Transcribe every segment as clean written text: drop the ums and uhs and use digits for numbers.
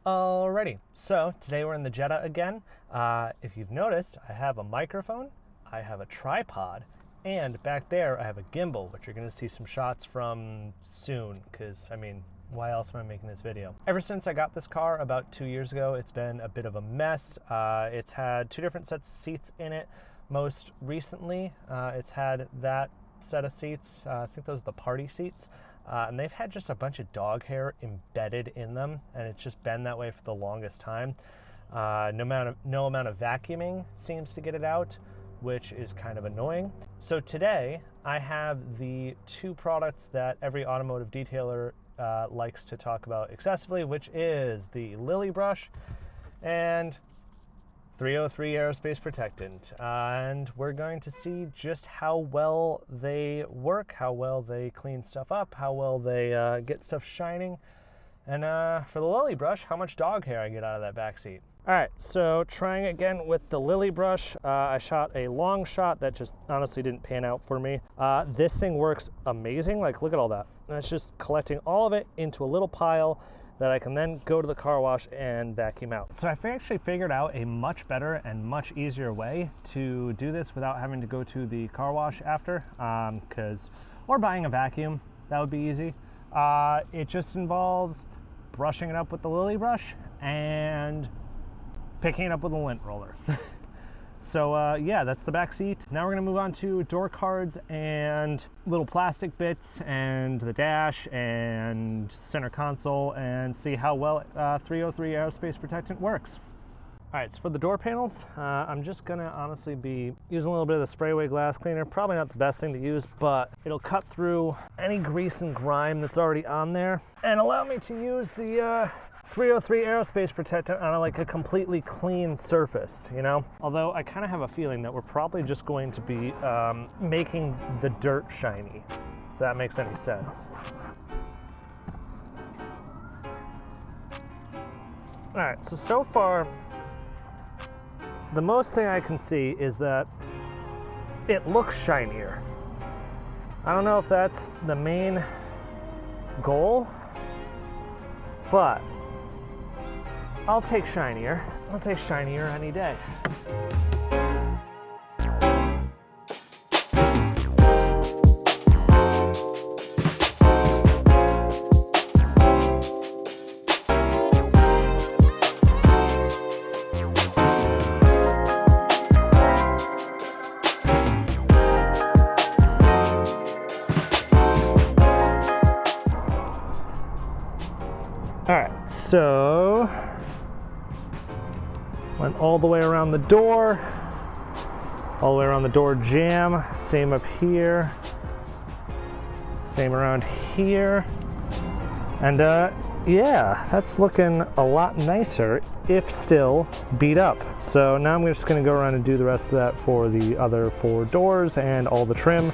Alrighty, so today we're in the Jetta again. If you've noticed, I have a microphone, I have a tripod, and back there I have a gimbal, which you're going to see some shots from soon, because, I mean, why else am I making this video? Ever since I got this car about 2 years ago, it's been a bit of a mess. It's had two different sets of seats in it. Most recently, it's had that set of seats. I think those are the party seats. And they've had just a bunch of dog hair embedded in them, and it's just been that way for the longest time. No amount of vacuuming seems to get it out, which is kind of annoying. So today, I have the two products that every automotive detailer likes to talk about excessively, which is the Lily brush and 303 aerospace protectant, and we're going to see just how well they work, how well they clean stuff up, how well they get stuff shining, and for the Lily brush, how much dog hair I get out of that back seat. Alright, so trying again with the Lily brush, I shot a long shot that just honestly didn't pan out for me. This thing works amazing. Like, look at all that. And it's just collecting all of it into a little pile that I can then go to the car wash and vacuum out. So I actually figured out a much better and much easier way to do this without having to go to the car wash after, or buying a vacuum. That would be easy. It just involves brushing it up with the Lily brush and picking it up with a lint roller. So yeah, that's the back seat. Now we're gonna move on to door cards and little plastic bits and the dash and center console and see how well 303 aerospace protectant works. All right, so for the door panels, I'm just gonna honestly be using a little bit of the sprayway glass cleaner. Probably not the best thing to use, but it'll cut through any grease and grime that's already on there and allow me to use the 303 aerospace protectant on a completely clean surface, you know? Although I kind of have a feeling that we're probably just going to be making the dirt shiny, if that makes any sense. All right, so far, the most thing I can see is that it looks shinier. I don't know if that's the main goal, but I'll take shinier. I'll take shinier any day. All right, so went all the way around the door, all the way around the door jamb, same up here, same around here, and yeah, that's looking a lot nicer, if still beat up. So now I'm just gonna go around and do the rest of that for the other four doors and all the trim.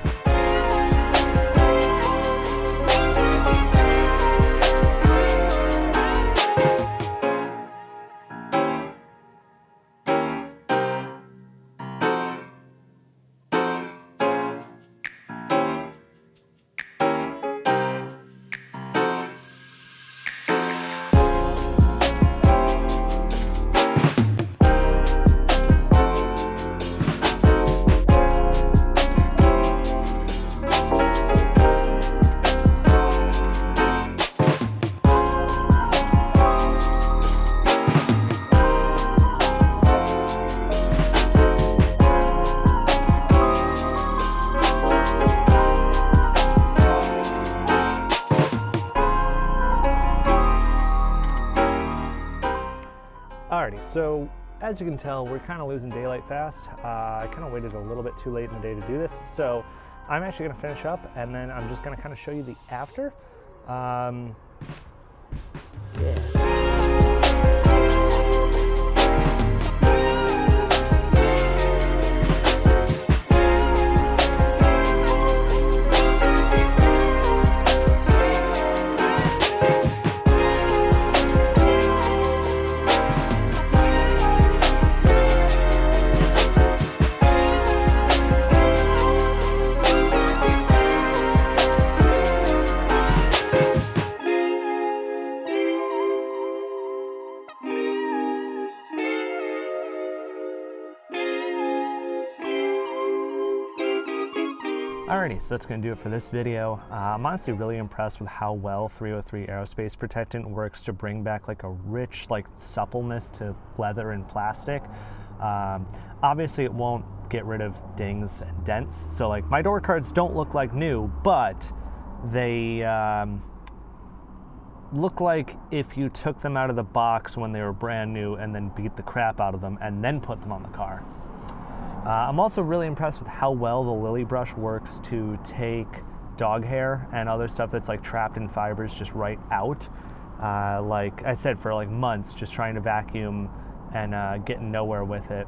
Alrighty, so as you can tell, we're kind of losing daylight fast. I kind of waited a little bit too late in the day to do this, so I'm actually going to finish up and then I'm just going to kind of show you the after. Yeah. Alrighty, so that's going to do it for this video. I'm honestly really impressed with how well 303 Aerospace Protectant works to bring back like a rich suppleness to leather and plastic. Obviously it won't get rid of dings and dents, so like my door cards don't look like new, but they look like if you took them out of the box when they were brand new and then beat the crap out of them and then put them on the car. I'm also really impressed with how well the Lily brush works to take dog hair and other stuff that's like trapped in fibers just right out. Like I said, for like months, just trying to vacuum and getting nowhere with it.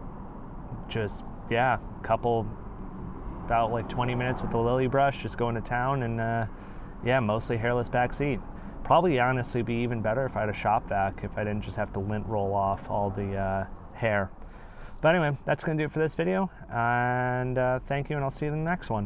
Just, yeah, about like 20 minutes with the Lily brush, just going to town, and yeah, mostly hairless back seat. Probably honestly be even better if I had a shop vac, if I didn't just have to lint roll off all the hair. But anyway, that's going to do it for this video, and thank you, and I'll see you in the next one.